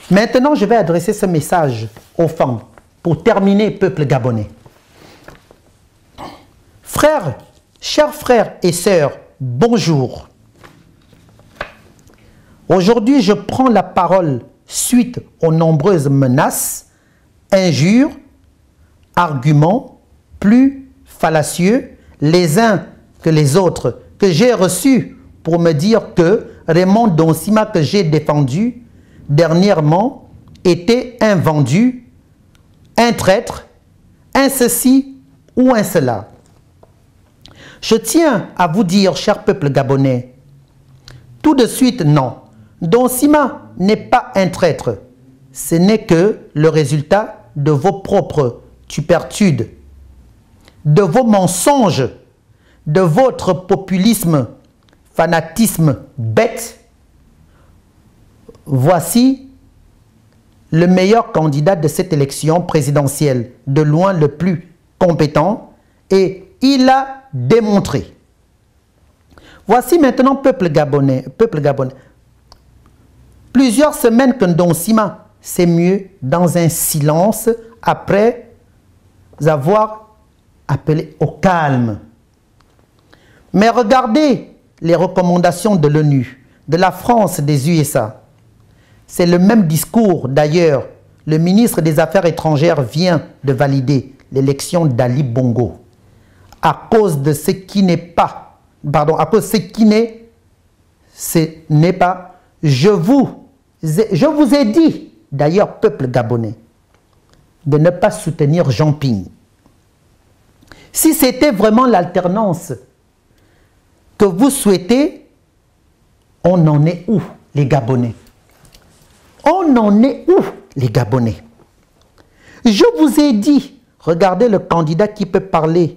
Maintenant, je vais adresser ce message aux femmes pour terminer, peuple gabonais. Frères, chers frères et sœurs, bonjour. Aujourd'hui, je prends la parole suite aux nombreuses menaces, injures, arguments plus fallacieux les uns que les autres que j'ai reçus pour me dire que Raymond Donsima que j'ai défendu dernièrement était un vendu, un traître, un ceci ou un cela. Je tiens à vous dire, cher peuple gabonais, tout de suite non. Donsima n'est pas un traître. Ce n'est que le résultat de vos propres tupertudes, de vos mensonges, de votre populisme, fanatisme bête. Voici le meilleur candidat de cette élection présidentielle, de loin le plus compétent, et il a démontré. Voici maintenant, peuple gabonais, plusieurs semaines que Donsima c'est mieux dans un silence après avoir appelé au calme. Mais regardez les recommandations de l'ONU, de la France, des USA. C'est le même discours d'ailleurs. Le ministre des Affaires étrangères vient de valider l'élection d'Ali Bongo à cause de ce qui n'est pas, pardon, à cause de ce n'est pas, je vous ai dit, d'ailleurs, peuple gabonais, de ne pas soutenir Jean Ping. Si c'était vraiment l'alternance que vous souhaitez, on en est où, les Gabonais? On en est où, les Gabonais? Je vous ai dit, regardez le candidat qui peut parler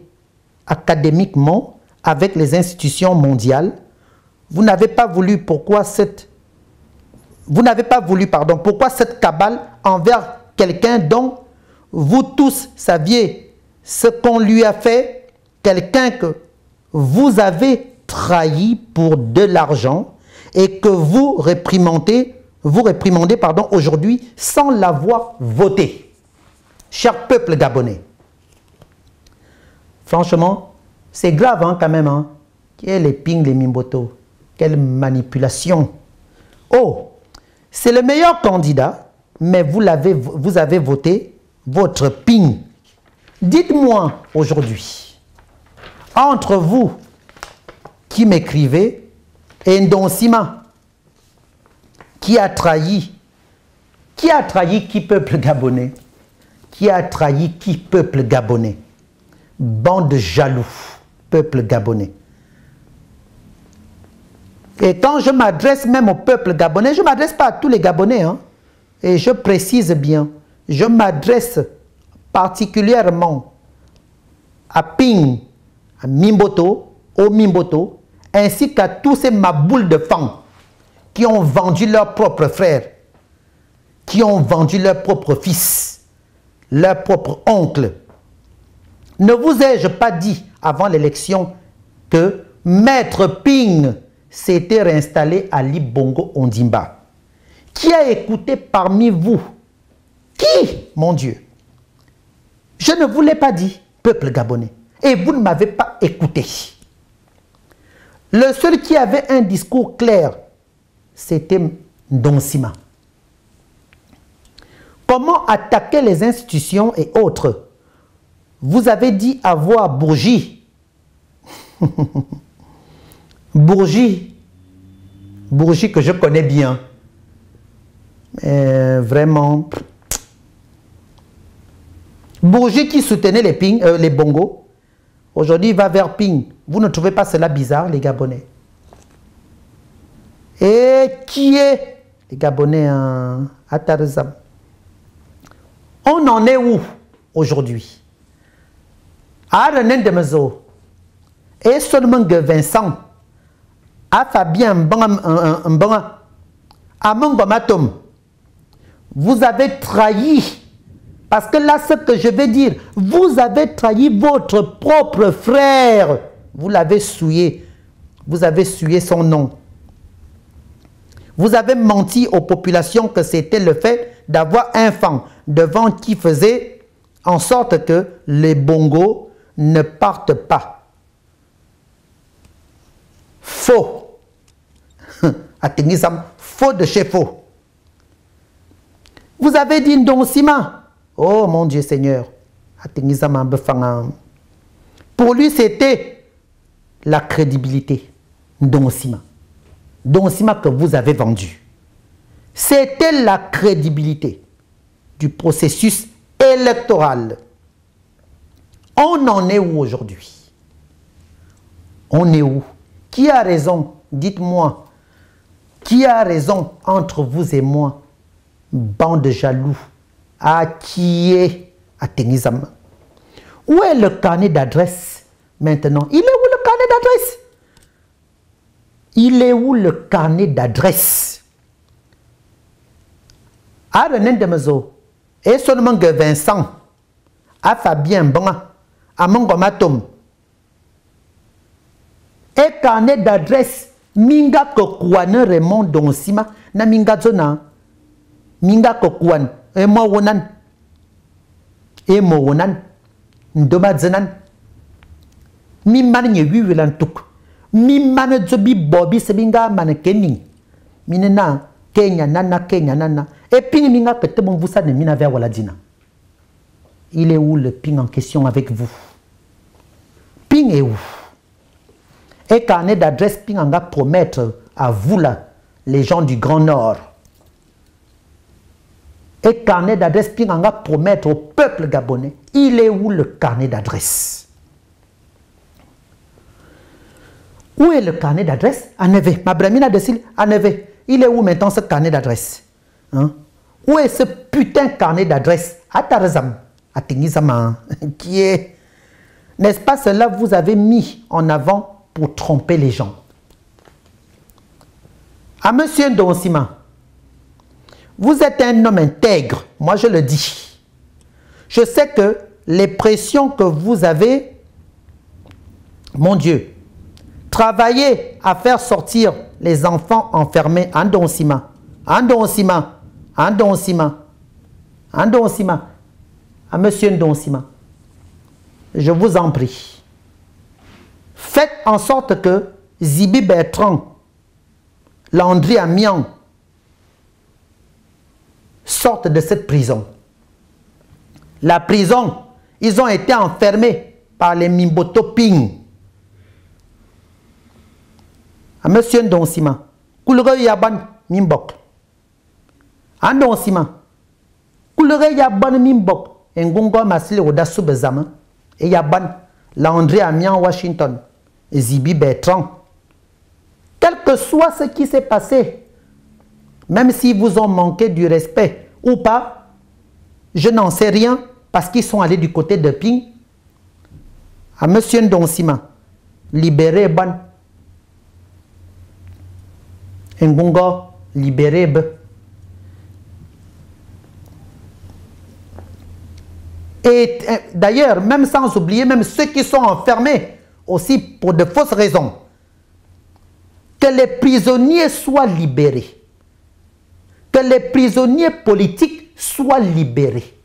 académiquement avec les institutions mondiales. Vous n'avez pas voulu, pourquoi cette cabale envers quelqu'un dont vous tous saviez ce qu'on lui a fait, quelqu'un que vous avez trahi pour de l'argent et que vous réprimandez aujourd'hui sans l'avoir voté. Cher peuple gabonais, franchement, c'est grave quand même. Hein? Quel est Ping les Mimboto? Quelle manipulation! Oh, c'est le meilleur candidat, mais vous avez voté votre Ping. Dites-moi aujourd'hui, entre vous qui m'écrivez et Ndonsima, qui a trahi qui peuple gabonais? Qui a trahi qui peuple gabonais? Bande de jaloux, peuple gabonais. Et quand je m'adresse même au peuple gabonais, je ne m'adresse pas à tous les Gabonais. Hein, et je précise bien, je m'adresse particulièrement à Ping, à Mimboto, au Mimboto, ainsi qu'à tous ces maboules de femmes qui ont vendu leurs propres frères, qui ont vendu leurs propres fils, leurs propres oncles. Ne vous ai-je pas dit avant l'élection que Maître Ping s'était réinstallé à Ali Bongo Ondimba? Qui a écouté parmi vous? Qui, mon Dieu? Je ne vous l'ai pas dit, peuple gabonais, et vous ne m'avez pas écouté. Le seul qui avait un discours clair, c'était Donsima. Comment attaquer les institutions et autres? Vous avez dit avoir Bourgi. Bourgi que je connais bien. Mais vraiment. Bourgi qui soutenait les Bongo. Aujourd'hui, il va vers Ping. Vous ne trouvez pas cela bizarre, les Gabonais? Et qui est les Gabonais à Tarzam? On en est où aujourd'hui? À René Demezo et seulement que Vincent, à Fabien Mbanga, à Mongomatom, vous avez trahi. Parce que là, ce que je vais dire, vous avez trahi votre propre frère. Vous l'avez souillé. Vous avez souillé son nom. Vous avez menti aux populations que c'était le fait d'avoir un fan devant qui faisait en sorte que les bongos ne partent pas. Faux. Faux de chez faux. Vous avez dit Ndonsima. Oh mon Dieu Seigneur. Pour lui, c'était la crédibilité. Ndonsima. Ndonsima que vous avez vendu. C'était la crédibilité du processus électoral. On en est où aujourd'hui? On est où? Qui a raison? Dites-moi. Qui a raison entre vous et moi? Bande de jaloux. À qui est à Tenizama? Où est le carnet d'adresse maintenant? Il est où le carnet d'adresse? Il est où le carnet d'adresse? À René de Mezo, et seulement que Vincent, à Fabien Bon, à Mongomatom, et carnet d'adresse, Minga Kokouane Raymond Donsima, na Minga Zona, Minga Kokouane, et moi Wonan, et moi Wonan, Ndoma Zenan, Mimman Yewi Lantuk, Mimman Zobi Bobby Sebinga Manekening, Minena, Kenya Nana, et ping Minga que tout vous savez, Mina vers Waladina. Il est où le ping en question avec vous? Ping est où? Et carnet d'adresse ping en va promettre à vous là, les gens du Grand Nord. Et carnet d'adresse ping en va promettre au peuple gabonais. Il est où le carnet d'adresse? Où est le carnet d'adresse? En effet, ma bramina de Sil, en effet, il est où maintenant ce carnet d'adresse? Hein? Où est ce putain carnet d'adresse? À Tarazam, à Tenizama, qui est, n'est-ce pas cela vous avez mis en avant pour tromper les gens? À monsieur Ndonsima, vous êtes un homme intègre, moi je le dis. Je sais que les pressions que vous avez, mon Dieu, travaillez à faire sortir les enfants enfermés en Ndonsima, à monsieur Ndonsima. Je vous en prie. Faites en sorte que Zibi Bertrand, Landry Amian sortent de cette prison. La prison, ils ont été enfermés par les Mimboto Ping. À monsieur Ndonsima, Koulere Yaban Mimbok. À Ndonsima, Koulere Yaban Mimbok. Ngongo Masile Odasu Bezama. Et Yaban, Landry Amian Washington. Zibi Bertrand. Quel que soit ce qui s'est passé, même s'ils vous ont manqué du respect ou pas, je n'en sais rien parce qu'ils sont allés du côté de Ping. À monsieur Ndonsima, libérez Ban. Ngongo, libérez Be. Et d'ailleurs, même sans oublier, même ceux qui sont enfermés aussi pour de fausses raisons, que les prisonniers soient libérés, que les prisonniers politiques soient libérés,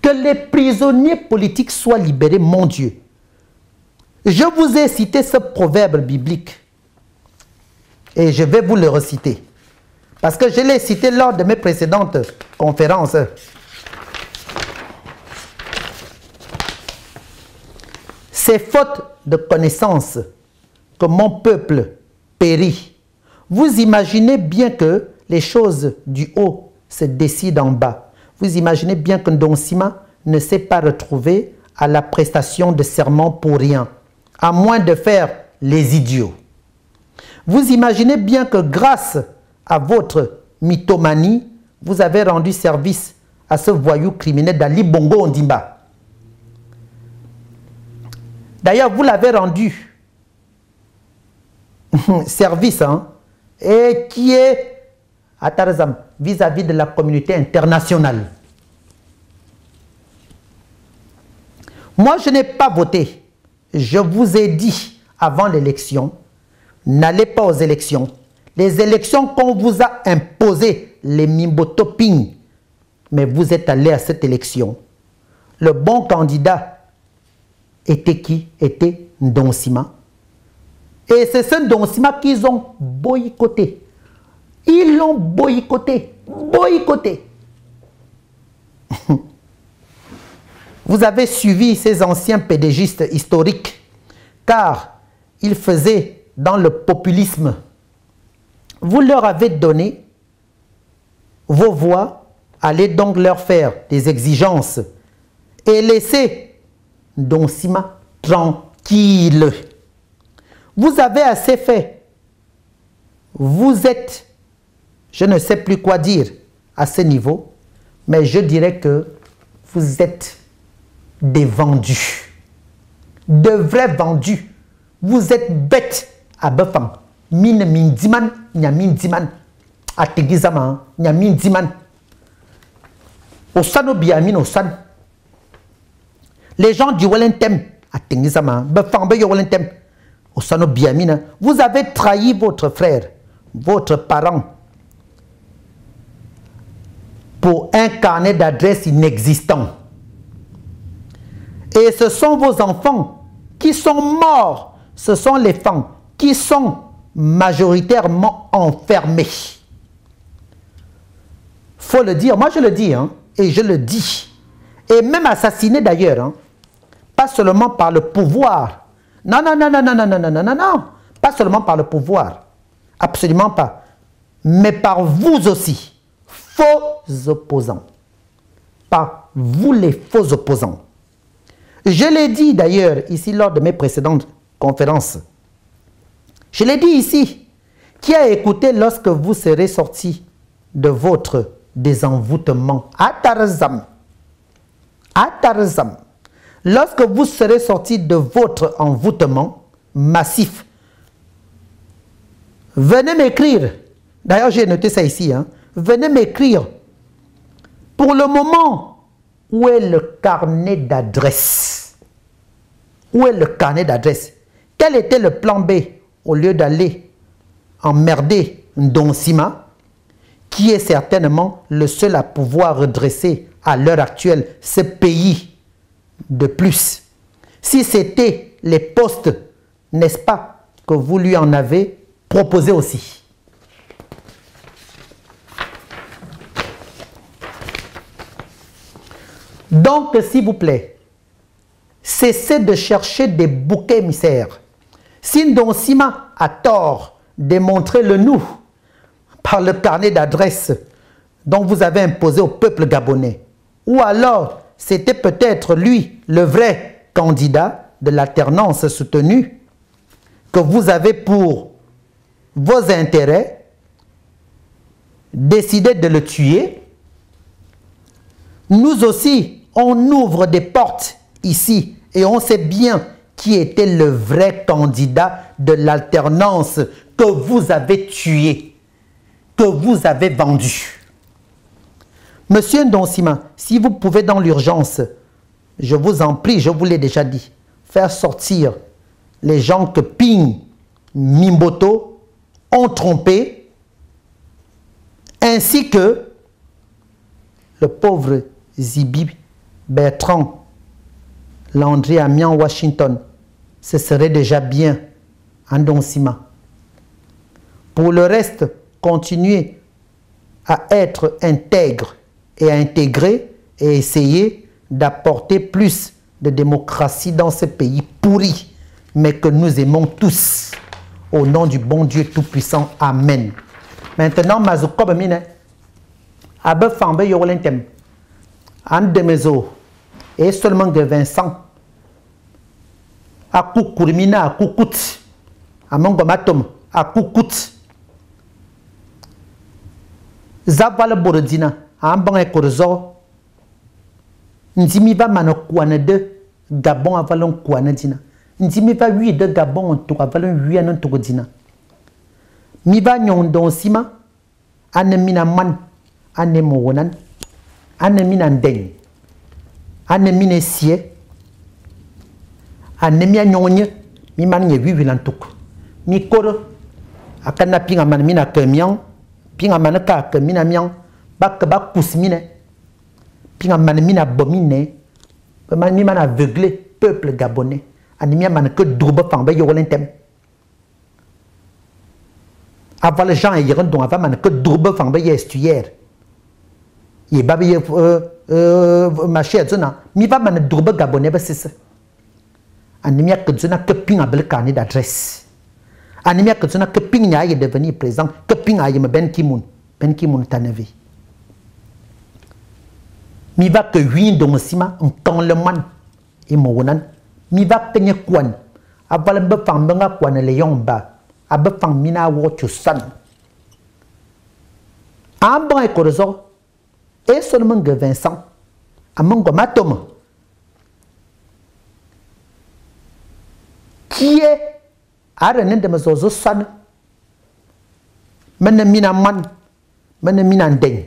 que les prisonniers politiques soient libérés, mon Dieu. Je vous ai cité ce proverbe biblique et je vais vous le reciter parce que je l'ai cité lors de mes précédentes conférences. C'est faute de connaissance que mon peuple périt. Vous imaginez bien que les choses du haut se décident en bas. Vous imaginez bien que Ndonsima ne s'est pas retrouvé à la prestation de serment pour rien, à moins de faire les idiots. Vous imaginez bien que grâce à votre mythomanie, vous avez rendu service à ce voyou criminel d'Ali Bongo Ondimba. D'ailleurs, vous l'avez rendu service, hein, et qui est à Tarzam vis-à-vis de la communauté internationale. Moi, je n'ai pas voté. Je vous ai dit avant l'élection, n'allez pas aux élections. Les élections qu'on vous a imposées, les Mimboto Ping, mais vous êtes allé à cette élection. Le bon candidat était qui? Était Ndonsima. Et c'est ce Ndonsima qu'ils ont boycotté. Ils l'ont boycotté. Boycotté. Vous avez suivi ces anciens pédégistes historiques, car ils faisaient dans le populisme. Vous leur avez donné vos voix, allez donc leur faire des exigences et laissez Ndonsima tranquille. Vous avez assez fait. Vous êtes, je ne sais plus quoi dire à ce niveau, mais je dirais que vous êtes des vendus. De vrais vendus. Vous êtes bêtes à Befang. Mine mindiman, nya mindiman. Ategizama, nya mindiman. Osano biamin osan. Les gens du Wellington, Ategizama, Befang be Wellington. Osano biamina. Vous avez trahi votre frère, votre parent, pour un carnet d'adresse inexistant. Et ce sont vos enfants qui sont morts. Ce sont les femmes qui sont majoritairement enfermées. Faut le dire. Moi, je le dis, hein, et je le dis. Et même assassinés d'ailleurs. Hein. Pas seulement par le pouvoir. Non, non, non, non, non, non, non, non, non, non, non. Pas seulement par le pouvoir. Absolument pas. Mais par vous aussi. Faux opposants. Par vous les faux opposants. Je l'ai dit d'ailleurs ici lors de mes précédentes conférences. Je l'ai dit ici. Qui a écouté lorsque vous serez sortis de votre désenvoûtement? Atarzam. Atarzam. Lorsque vous serez sortis de votre envoûtement massif, venez m'écrire. D'ailleurs, j'ai noté ça ici. Hein. Venez m'écrire. Pour le moment, où est le carnet d'adresse? Où est le carnet d'adresse? Quel était le plan B au lieu d'aller emmerder Ndonsima, qui est certainement le seul à pouvoir redresser à l'heure actuelle ce pays de plus? Si c'était les postes, n'est-ce pas, que vous lui en avez proposé aussi? Donc, s'il vous plaît, cessez de chercher des boucs émissaires. Si Ndonsima a tort, démontrez-le nous par le carnet d'adresse dont vous avez imposé au peuple gabonais. Ou alors, c'était peut-être lui, le vrai candidat de l'alternance soutenue, que vous avez pour vos intérêts décidé de le tuer. Nous aussi, on ouvre des portes ici et on sait bien qui était le vrai candidat de l'alternance que vous avez tué, que vous avez vendu. Monsieur Ndonsima, si vous pouvez dans l'urgence, je vous en prie, je vous l'ai déjà dit, faire sortir les gens que Ping, Mimboto ont trompés, ainsi que le pauvre Zibi Bertrand Landry Amiens Washington, ce serait déjà bien en Ndonsima. Pour le reste, continuez à être intègre et à intégrer et essayer d'apporter plus de démocratie dans ce pays pourri, mais que nous aimons tous. Au nom du bon Dieu Tout-Puissant. Amen. Maintenant, Mazoukob Mine, Abe Fambe Yorolentem, Anne de Mezo, et seulement de Vincent, à Koukourmina, à Koukout, à Mongomatom, à Koukout, Zaval Borodina, à Amban et Korzo, Nzimiva Manokouane de Gabon avalon Kouanedina, Nzimiva 8 de Gabon, tout avalon 8 an Togodina. Miva Ndonsima, Anemina Man, Anemonan, Anemina Ndeng. Anemine sie, anemia nyonye, mi man ye vivilantuk, mi koro, akana pinga man mina kemian pinga man ka kemina mian bak ba kusmine pinga man mina bomine man mi man aveuglé peuple gabonais animia man que douba fang ba yolontem avant les gens y rendent avant man que douba fang ba estuaire y ba ma chère zona mi va man douba gabonais ba c'est ça animia que zona que pinga bel carnet d'adresse anemia que zona que ping nya est devenu président que ping aye Ben Ki-moon taneve mi va que huit donc sima on quand le man et monan mi va que nya kwan aval be fang benga kwan le yomba abe fang mina wo chusan ambra e korezo et seulement que Vincent amongo matom qui est Arenen de mazozo san mena mina man mena mina ndeng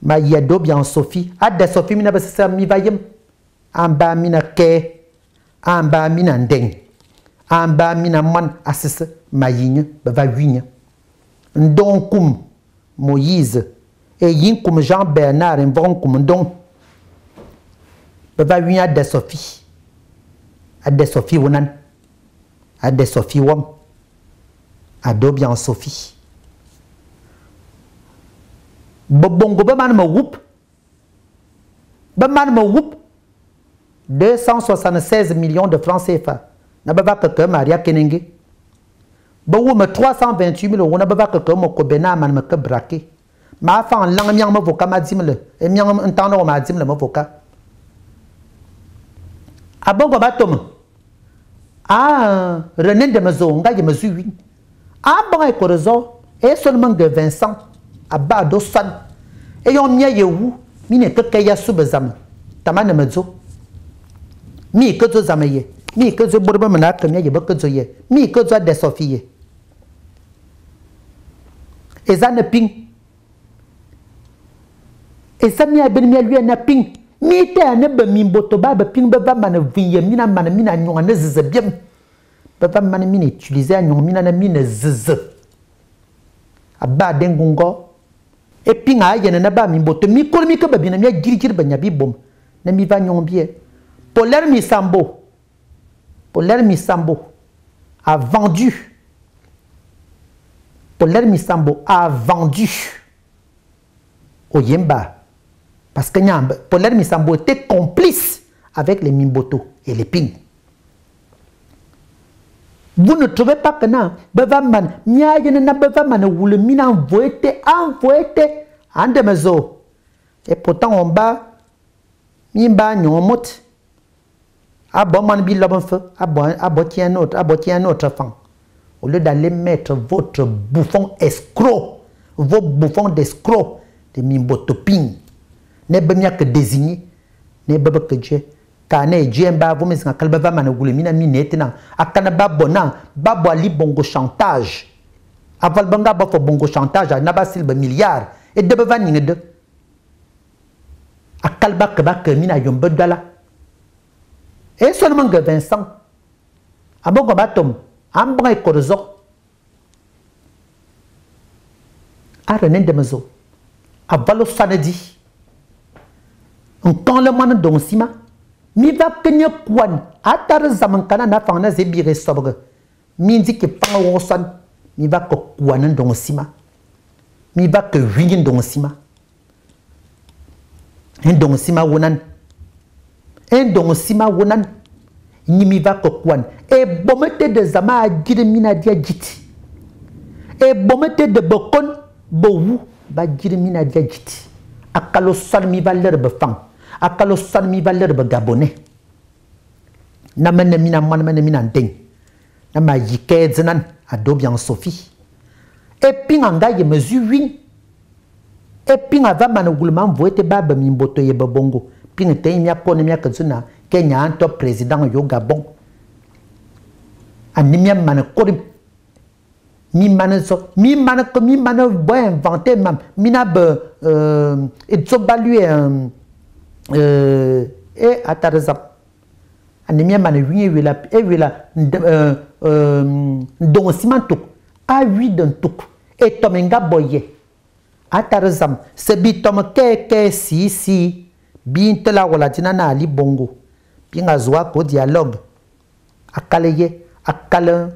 ma yedo bien Sophie adde Sophie mina besa mi vayem amba mina ke amba mina ndeng amba mina man asese ma yigne ba wigne ndon kum Moïse et yin kum Jean Bernard en vont kum ndon ba wigne adde Sophie wonan Adde Sophie Wom Adobian Sophie Bobongo Baman me whoop 276 millions de francs CFA Nababa que Maria Kenenge Boum 328 000 euros Nababa que Mokobena man me que braqué Ma fan lang miang me voka ma dimle et miang un temps ma dimle me voka Abongo batom Ah, René de Mazonga, il me suit. Ah, bon, et Corezo, et seulement de Vincent, à bas d'Ossan. Et on m'y a eu, mine que Kaya Subazam, Tamane Mezo. Mi que tu zamaye, mi que tu bourbemanat, comme il y a beaucoup de ye, mi que tu as des Sophie. Et ça ne ping. Et ça m'y a bien mis à lui un ping. Mi te ane be min boto ba be ping be va man viye mina man mina nyon ne zeze bien be va man mina utiliser nyon mina na mina zeze aba dengungo e ping a yene na ba min boto mi ko mi ke be bina mi girgir be nya bi bom na mi va nyon bien Polaire Misambo a vendu Polaire Misambo a vendu au Yemba. Parce que Polaire Misambo était complice avec les Mimboto et les Ping. Vous ne trouvez pas que non, Bevaman, Miayana Bevaman, ou le Mina envoyé, en demezo. Et pourtant, on bat, Mimba, Nyomot, Aboman Bilobonfe, Aboti un autre fan. Au lieu d'aller mettre votre bouffon escroc, vos bouffons d'escroc, de Mimboto Ping. Ne bemia que désigné ne baba que Dieu car ne Diemba vous mais quand baba man goule mina minetena akana babona babo ali bongo chantage aval banga ba fo bongo chantage na ba silba milliard et de baba ni de akalba que ba que mina yombe dala et seulement que Vincent abongo batom ambra e korzo a René de Mazo avalo sanadi quand le man don sima mi va kenye kwan atar zaman kana na fanga zebire sobre mi ndi ke panga wosan mi va ko kwan don sima mi va que wingin don sima en don sima wonan ni mi va ko kwan e bomete de zama agire mina dia jiti e bomete de bokon bowu ba gire mina dia jiti akalo sal mi va leur befang akalo san mi va leur gabonais na mena mina man mena mina ndeng na ma yike zenan adobian Sophie et puis anga ye mesure win et puis ava manogulman voete baba mimboto ye babongo puis te mi apone mi akazuna Kenya anto président yo Gabon animia man korim mi man boy inventé mam mina be et so balue et atarzap anemia man wiye wila e wila don simanto A 8 d'un tout. Et tomenga boye. Atarazam. Se bitom ke si. Binte la wala na ali bongo. Pinga zoa ko dialogue. Akaleye. Akale.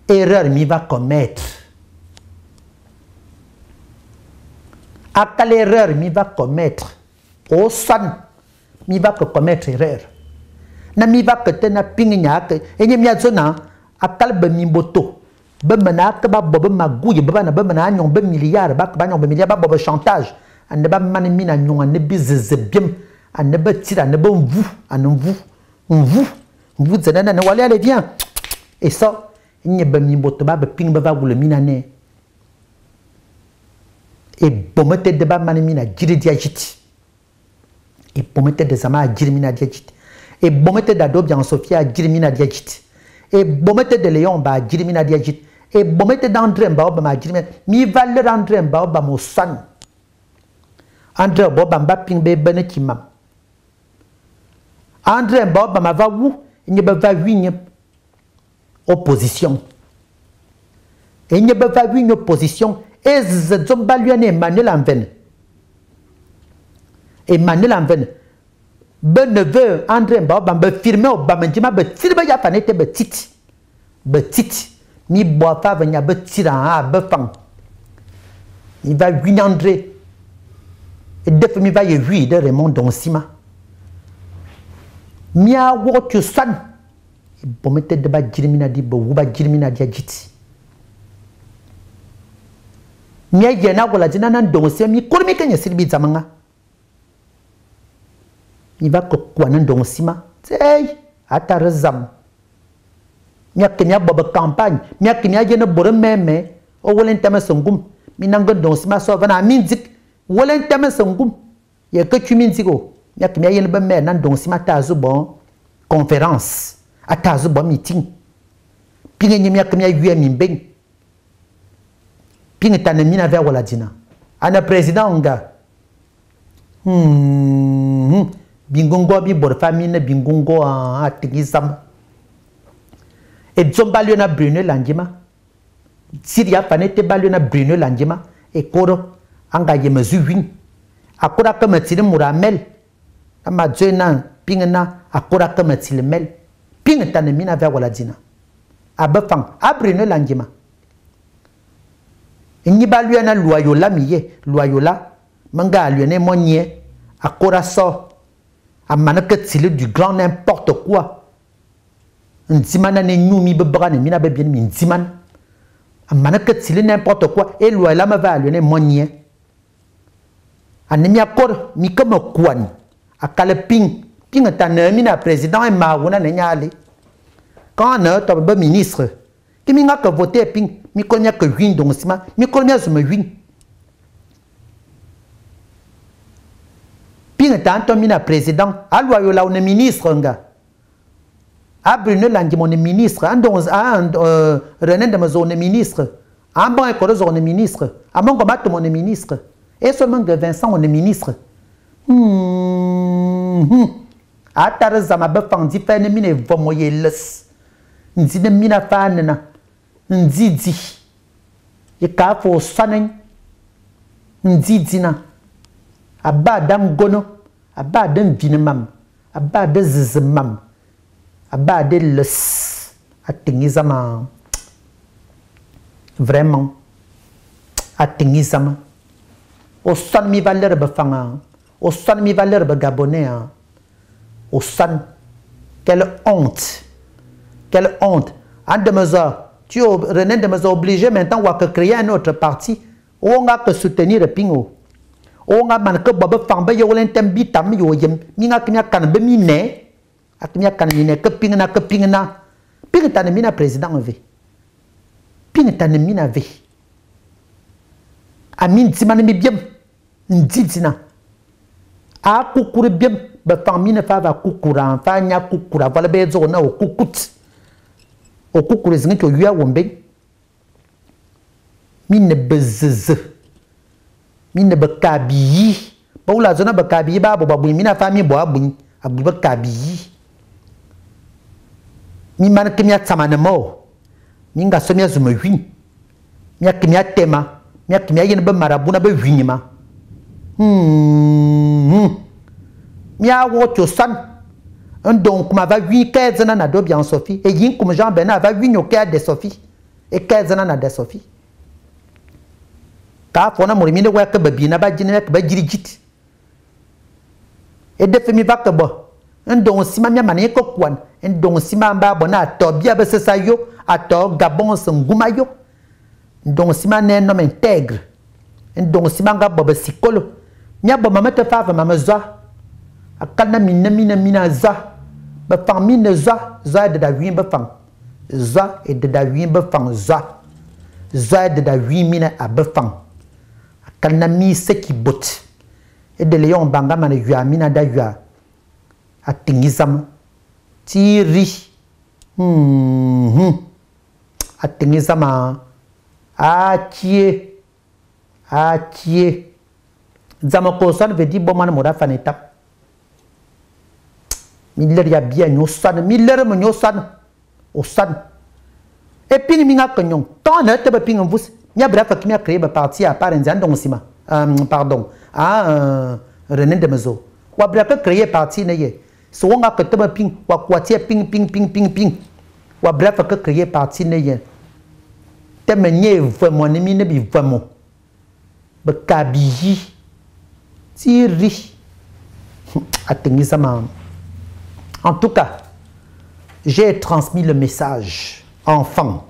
Erreur mi va commettre. Akale erreur mi va commettre. Au son. Mi va commettre erreur. Na mi va que te na pinga ke. Enye mi azona. Akal be mi boto. Be mena ke ba bobe magouye. Be na be mena nyon be milliard. Ba ba nyon be milliard. Ba bobe chantage. Ane ba mane mina nyon. Ane bi zezebiem. Ane be tira. Ane be vous. Ane vous. Vous zedana. Ane wale allez viens. Et ça. Nye be mi boto ba be ping be va goule mina ne. Et bomete de ba mane mina jiri diagiti. Et bomete de zama jiri mina diagiti. Et bomete d'Adobe en Sophia jiri mina diagiti. Et bomete de Léon ba jiri mina diagiti. Et bomete d'André Mbaoba ma jiri mina. Mi valeur André Mbaoba mo son. André Mbaoba mba ping be bene kimam. André Mbaoba ma va où? Il ne va une opposition. Il ne va une opposition. Et zomba lui en Emmanuel Anven. Emmanuel Anven. Ben neveu André Mbaoba be firme au bamendima be tirba ya fanete be tit. Be tit. Mi boa fa venya be tira be fang. Il va lui André. Et deux fois mi va y lui de Raymond Donsima. Mi a wo tu san. Bon mette de ba jirmina di bo ba jirmina dia jiti. Mi a yena wala dina nan Donsima mi kormi kanya silbi zamanga. Il va quoi nan Donsima. Hey, atarazam. Mi a kenya boba campagne, mi a kenya yena bore meme. O wolen tama songum. Mi nango Donsima so vana minzik. Wolen tama songum. Ya que tu minziko. Mi a kenya yena be me nan Donsima tazu bon conférence. Atazu bon meeting. Pinga mi a kenya yue mi beng. Pinga tane mina ver wala dina. Ana président nga. Bingongo bi bor famille bingongo a tigizam. Et zombalio na Bruno Landima. Siria panete balio na Bruno Landima. Et koro anga yemezu win. Akora kamatile muramel. Ama zena pingena akora kamatile mel. Pinga tane mina ver wala dina. Abafang a Bruno Landima. Ni balio na loyola miye. Loyola manga lui ne monnier. Akora so. A manakatile du grand n'importe quoi. Nzimana ne nyumi bebra ne mina be bien mi nziman. A manakatile n'importe quoi. Et loyola ma va lui ne monnier. Anemi akor mi comme kwan. A kaleping. Ping tane mina président et marouna ne nyale. Quand on a un ministre. Qui mi nga voté ping. Mi konya que win donc sima. Mi konya se me win. Ping tant mina président. A loyola on est ministre nga. A Bruno Landima on est ministre. René de Mazo on est ministre. A bon école on est ministre. A mon combat on est ministre. Et seulement de Vincent on est ministre. A tarazama be fandi fa ne mine vomoye les. Nzi ne mina fa na. Nzidi. E ka fo sanen. Nzidi na. Aba dam gono. Aba dam vinemam. Aba de zizmam. Aba de les. Atingizama. Vraiment. Atingizama. Au son mi valeur be fanga. Au son mi valeur be gabonais. Au son. Quelle honte. Quelle honte. En de mesure. Tu René de me obligé maintenant à créer un autre parti. On a que soutenir le pingo. On a manqué Bob Famba Yolen Tembi Tam Yoyem. Mina Kenya can be mine. Akmia can mine que pingna que pingna. Pingetan mina président V. Pingetan mina V. Amin Simane mi bien. Ndzina. A kukuru bien. Be famine fava kukura. Fanya kukura. Voilà bezona au kukut. Au coucou les gens qui ont wombe mine bezze mine bakabi ba la zona bakabi ba bo mina famille bo abu bakabi mi man kemia tsamana mo minga somia zuma wi Mia kimia tema. Mia kimia yen be marabu na be winima. Mia wo chosan. Donc ma va win 15 ans na do bien Sophie. Et yin comme Jean Bernard va win au cœur de Sophie. Et 15 ans na de Sophie. Ka fona mo mi ne wa ka babi na ba jine ka ba jiri jit. Et de femi va ka bo. Donc si ma mia mane ko kwan. Donc si ma ba bona to bia be se sa yo ato Gabon senguma yo. Donc si ma ne no intègre. Donc si ma ga bo be sikolo. Mia bo mama te fa mama za. Akalna mina za. Be fang mine za de da win be fang. Za et de da win be fang za. Za de da win mine a be fang. Akalna mi se ki bot. Et de leon banga mane yua mina da yua. A tingizam. Tiri. A tingizama. A tie. A tie. Zamoko son veut dire bon man moda faneta. Miller ya bien nyosan. Miller mo nyosan. Osan. Et puis ni minga kanyon. Quand on a été ping en vous. Mia bref qui m'a créé ma partie à part un donc sima. Pardon. René de Mezo. Wa bref créé partie ne so on a que te ping wa kwati ping. Wa bref que créé partie ne ye. Te menye vraiment ni mi ne bi vraiment. Be kabiji. Tiri. Atengizama. En tout cas, j'ai transmis le message, enfant.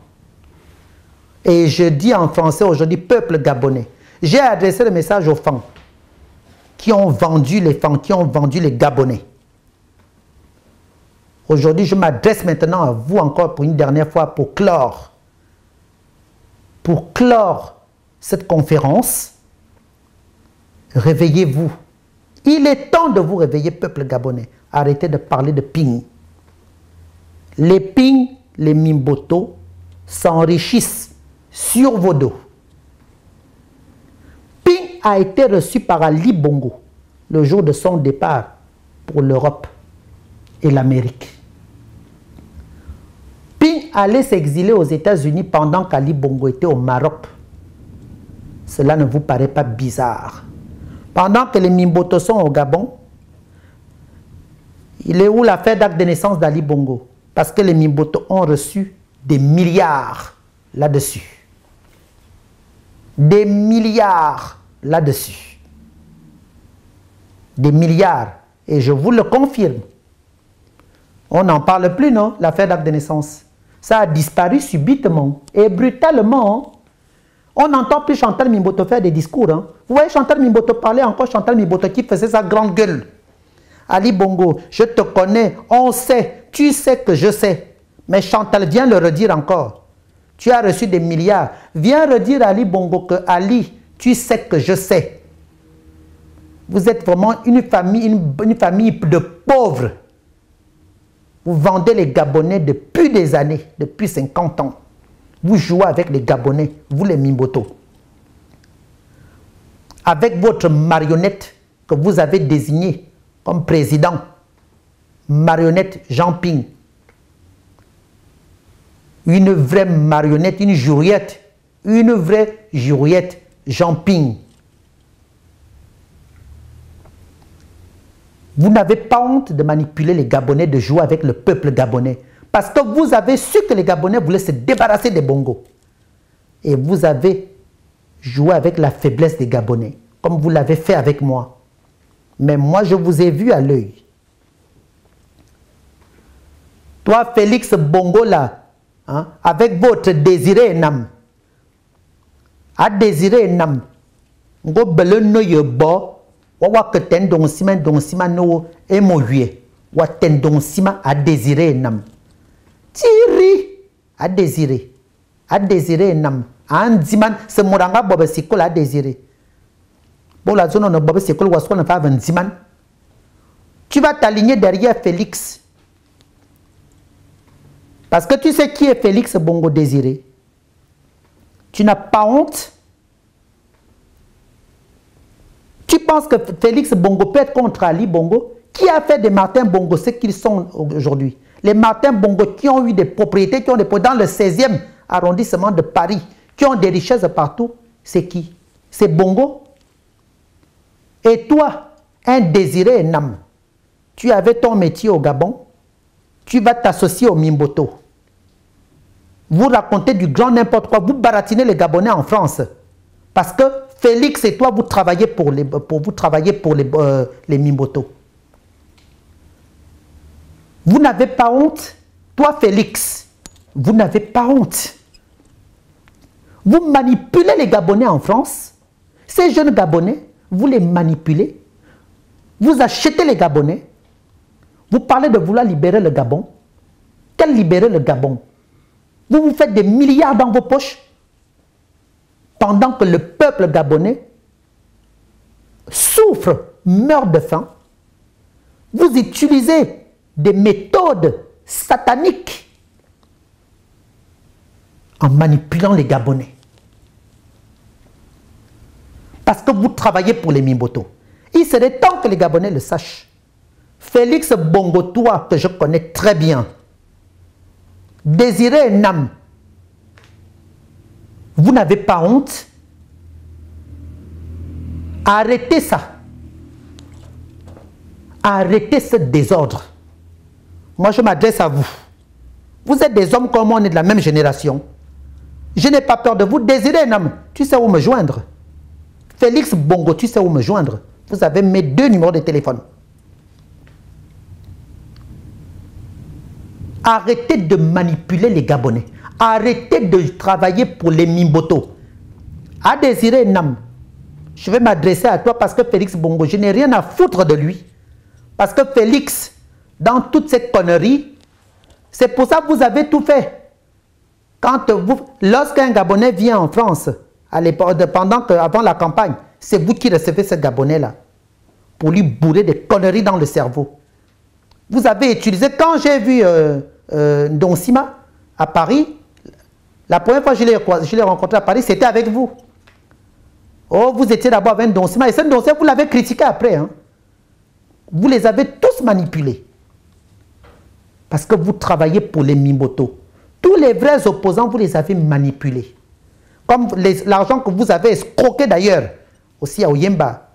Et je dis en français aujourd'hui, peuple gabonais. J'ai adressé le message aux femmes qui ont vendu les femmes, qui ont vendu les Gabonais. Aujourd'hui, je m'adresse maintenant à vous encore pour une dernière fois pour clore cette conférence. Réveillez-vous. Il est temps de vous réveiller, peuple gabonais. Arrêtez de parler de ping. Les ping, les mimboto s'enrichissent sur vos dos. Ping a été reçu par Ali Bongo le jour de son départ pour l'Europe et l'Amérique. Ping allait s'exiler aux États-Unis pendant qu'Ali Bongo était au Maroc. Cela ne vous paraît pas bizarre? Pendant que les Mimboto sont au Gabon, il est où l'affaire d'acte de naissance d'Ali Bongo? Parce que les Mimboto ont reçu des milliards là-dessus. Des milliards là-dessus. Des milliards. Et je vous le confirme. On n'en parle plus, non? L'affaire d'acte de naissance. Ça a disparu subitement et brutalement. On n'entend plus Chantal Mimboto faire des discours. Hein. Vous voyez Chantal Mimboto parler encore, Chantal Mimboto qui faisait sa grande gueule. Ali Bongo, je te connais, on sait, tu sais que je sais. Mais Chantal, viens le redire encore. Tu as reçu des milliards. Viens redire à Ali Bongo que Ali, tu sais que je sais. Vous êtes vraiment une famille de pauvres. Vous vendez les Gabonais depuis des années, depuis 50 ans. Vous jouez avec les Gabonais, vous les Mimboto. Avec votre marionnette que vous avez désignée comme président, marionnette Jean Ping. Une vraie marionnette, une vraie juriette Jean Ping. Vous n'avez pas honte de manipuler les Gabonais, de jouer avec le peuple gabonais. Parce que vous avez su que les Gabonais voulaient se débarrasser des Bongos. Et vous avez joué avec la faiblesse des Gabonais, comme vous l'avez fait avec moi. Mais moi, je vous ai vu à l'œil. Toi, Félix Bongo, là, hein, avec votre désiré Nam, à désiré Nam, ngo beleno yebo, wa que ten don sima no emoyue, wa ten don sima à désiré Nam. Tiri à désiré Nam, an ziman se moranga bobe sikol à désiré. Bon, la zone on a bobe sikol wa ce qu'on a fait avec ziman. Tu vas t'aligner derrière Félix. Parce que tu sais qui est Félix Bongo Désiré. Tu n'as pas honte. Tu penses que Félix Bongo peut être contre Ali Bongo? Qui a fait des Martin Bongo ce qu'ils sont aujourd'hui? Les Martin Bongo qui ont eu des propriétés, dans le 16e arrondissement de Paris, qui ont des richesses partout, c'est qui? C'est Bongo. Et toi, un désiré, un âme, tu avais ton métier au Gabon, tu vas t'associer au Mimboto. Vous racontez du grand n'importe quoi, vous baratinez les Gabonais en France. Parce que Félix et toi, vous travaillez pour les Mimboto. Vous n'avez pas honte? Toi, Félix, vous n'avez pas honte. Vous manipulez les Gabonais en France. Ces jeunes Gabonais, vous les manipulez. Vous achetez les Gabonais. Vous parlez de vouloir libérer le Gabon. Quel libérer le Gabon? Vous vous faites des milliards dans vos poches pendant que le peuple gabonais souffre, meurt de faim. Vous utilisez des méthodes sataniques en manipulant les Gabonais. Parce que vous travaillez pour les Mimboto. Il serait temps que les Gabonais le sachent. Félix Bongo, toi, que je connais très bien, Désiré Nam, vous n'avez pas honte? Arrêtez ça. Arrêtez ce désordre. Moi, je m'adresse à vous. Vous êtes des hommes comme moi, on est de la même génération. Je n'ai pas peur de vous. Désiré Nam, tu sais où me joindre. Félix Bongo, tu sais où me joindre. Vous avez mes 2 numéros de téléphone. Arrêtez de manipuler les Gabonais. Arrêtez de travailler pour les Mimboto. À Désiré Nam, je vais m'adresser à toi parce que Félix Bongo, je n'ai rien à foutre de lui. Parce que Félix, dans toute cette connerie, c'est pour ça que vous avez tout fait. Lorsqu'un Gabonais vient en France, avant la campagne, c'est vous qui recevez ce Gabonais-là pour lui bourrer des conneries dans le cerveau. Vous avez utilisé, quand j'ai vu Ndonsima à Paris, la première fois que je l'ai rencontré à Paris, c'était avec vous. Oh, vous étiez d'abord avec Ndonsima, et ce Ndonsima, vous l'avez critiqué après. Hein. Vous les avez tous manipulés. Parce que vous travaillez pour les Mimboto. Tous les vrais opposants, vous les avez manipulés. Comme l'argent que vous avez escroqué d'ailleurs, aussi à Oyemba,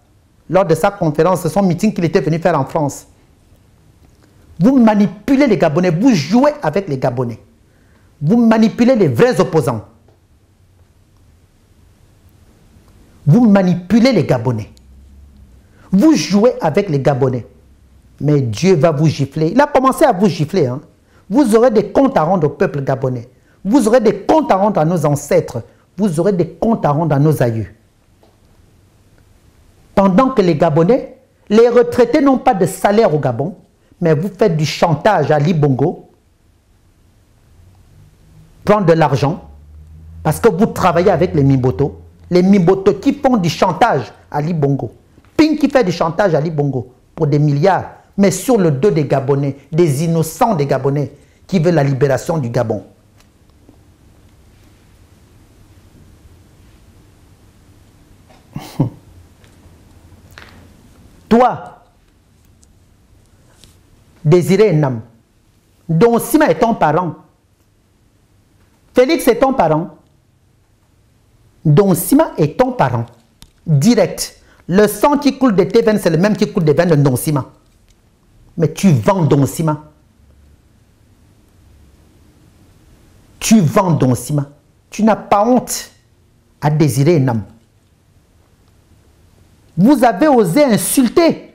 lors de sa conférence, son meeting qu'il était venu faire en France. Vous manipulez les Gabonais, vous jouez avec les Gabonais. Vous manipulez les vrais opposants. Vous manipulez les Gabonais. Vous jouez avec les Gabonais. Mais Dieu va vous gifler. Il a commencé à vous gifler. Hein. Vous aurez des comptes à rendre au peuple gabonais. Vous aurez des comptes à rendre à nos ancêtres. Vous aurez des comptes à rendre à nos aïeux. Pendant que les Gabonais, les retraités n'ont pas de salaire au Gabon, mais vous faites du chantage à Ali Bongo, prendre de l'argent, parce que vous travaillez avec les Mimboto. Les Mimboto qui font du chantage à Ali Bongo. Ping qui fait du chantage à Ali Bongo pour des milliards, mais sur le dos des Gabonais, des innocents des Gabonais qui veulent la libération du Gabon. Toi, Désiré Nam, Ndonsima est ton parent. Félix est ton parent. Ndonsima est ton parent. Direct. Le sang qui coule de tes veines, c'est le même qui coule des veines de Ndonsima. Mais tu vends Ndonsima. Tu vends Ndonsima. Tu n'as pas honte à Désiré Nam. Vous avez osé insulter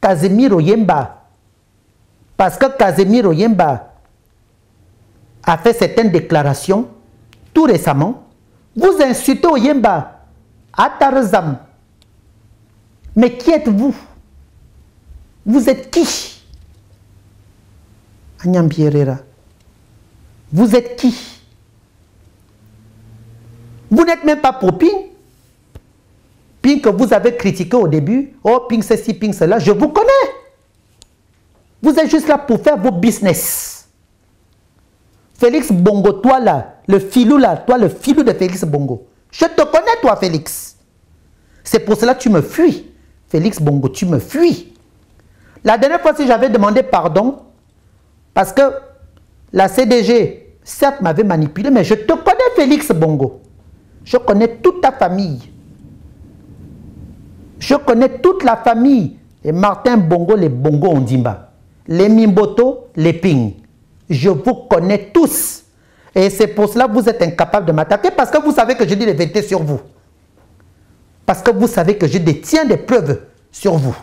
Casemiro Yemba. Parce que Casemiro Yemba a fait certaines déclarations tout récemment. Vous insultez Oyemba à Tarzam. Mais qui êtes-vous? Vous êtes qui? Agnambi Herrera. Vous êtes qui? Vous n'êtes même pas pour Ping. Ping que vous avez critiqué au début. Oh, Ping ceci, Ping cela. Je vous connais. Vous êtes juste là pour faire vos business. Félix Bongo, toi là, le filou là, toi le filou de Félix Bongo. Je te connais toi Félix. C'est pour cela que tu me fuis. Félix Bongo, tu me fuis. La dernière fois, si j'avais demandé pardon, parce que la CDG, certes, m'avait manipulé, mais je te connais Félix Bongo. Je connais toute ta famille. Je connais toute la famille. Les Martin Bongo, les Bongo Ondimba. Les Mimboto, les Ping. Je vous connais tous. Et c'est pour cela que vous êtes incapable de m'attaquer parce que vous savez que je dis les vérités sur vous. Parce que vous savez que je détiens des preuves sur vous.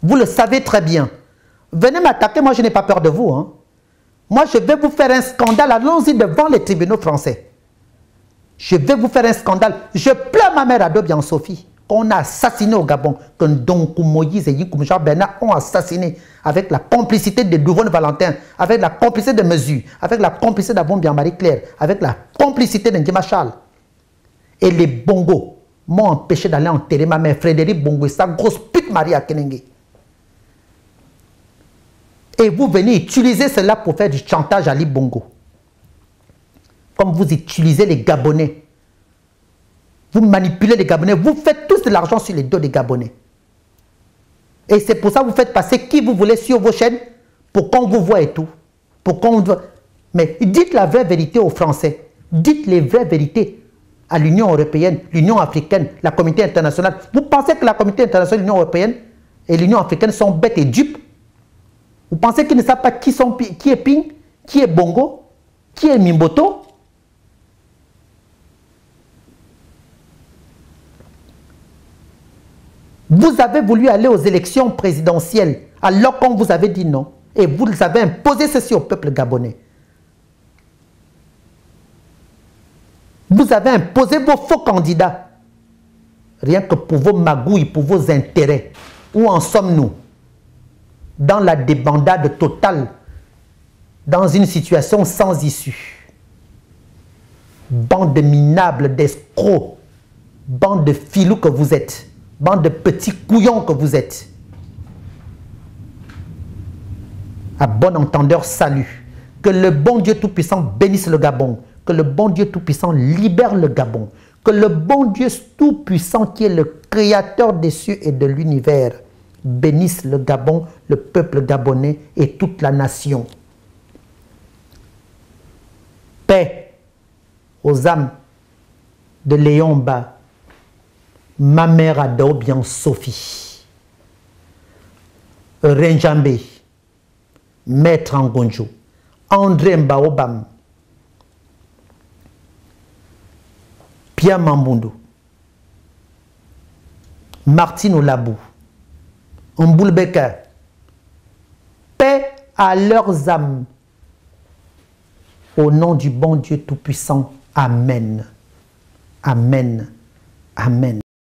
Vous le savez très bien. Venez m'attaquer, moi je n'ai pas peur de vous. Hein. Moi je vais vous faire un scandale. Allons-y devant les tribunaux français. Je vais vous faire un scandale. Je pleure ma mère Ado Bian-Sophie. On a assassiné au Gabon. Que Ndonkou Moïse et Yikoum Jean Bernard ont assassiné avec la complicité de Douvaune Valentin, avec la complicité de Mesure, avec la complicité d'Avon Bian-Marie-Claire, avec la complicité de Ndima Charles. Et les Bongo m'ont empêché d'aller enterrer ma mère Frédéric Bongo et sa grosse pute Marie Akenenge. Et vous venez utiliser cela pour faire du chantage à Ali Bongo. Comme vous utilisez les Gabonais. Vous manipulez les Gabonais. Vous faites tous de l'argent sur les dos des Gabonais. Et c'est pour ça que vous faites passer qui vous voulez sur vos chaînes pour qu'on vous voit et tout. Pour qu'on vous... Mais dites la vraie vérité aux Français. Dites les vraies vérités à l'Union européenne, l'Union africaine, la communauté internationale. Vous pensez que la communauté internationale, l'Union européenne et l'Union africaine sont bêtes et dupes? Vous pensez qu'ils ne savent pas qui est Ping, qui est Bongo, qui est Mimboto? Vous avez voulu aller aux élections présidentielles alors qu'on vous avait dit non. Et vous avez imposé ceci au peuple gabonais. Vous avez imposé vos faux candidats. Rien que pour vos magouilles, pour vos intérêts. Où en sommes-nous? Dans la débandade totale. Dans une situation sans issue. Bande de minables, d'escrocs. Bande de filous que vous êtes. Bande de petits couillons que vous êtes. À bon entendeur, salut. Que le bon Dieu Tout-Puissant bénisse le Gabon. Que le bon Dieu Tout-Puissant libère le Gabon. Que le bon Dieu Tout-Puissant, qui est le créateur des cieux et de l'univers, bénisse le Gabon, le peuple gabonais et toute la nation. Paix aux âmes de Léon Mba, ma mère Ado Bian-Sophie, Renjambe, Maître Ngonjo, André Mbaobam, Pierre Mamboundou, Martine Olabou, Mboulbeka. Paix à leurs âmes. Au nom du bon Dieu Tout-Puissant. Amen. Amen. Amen.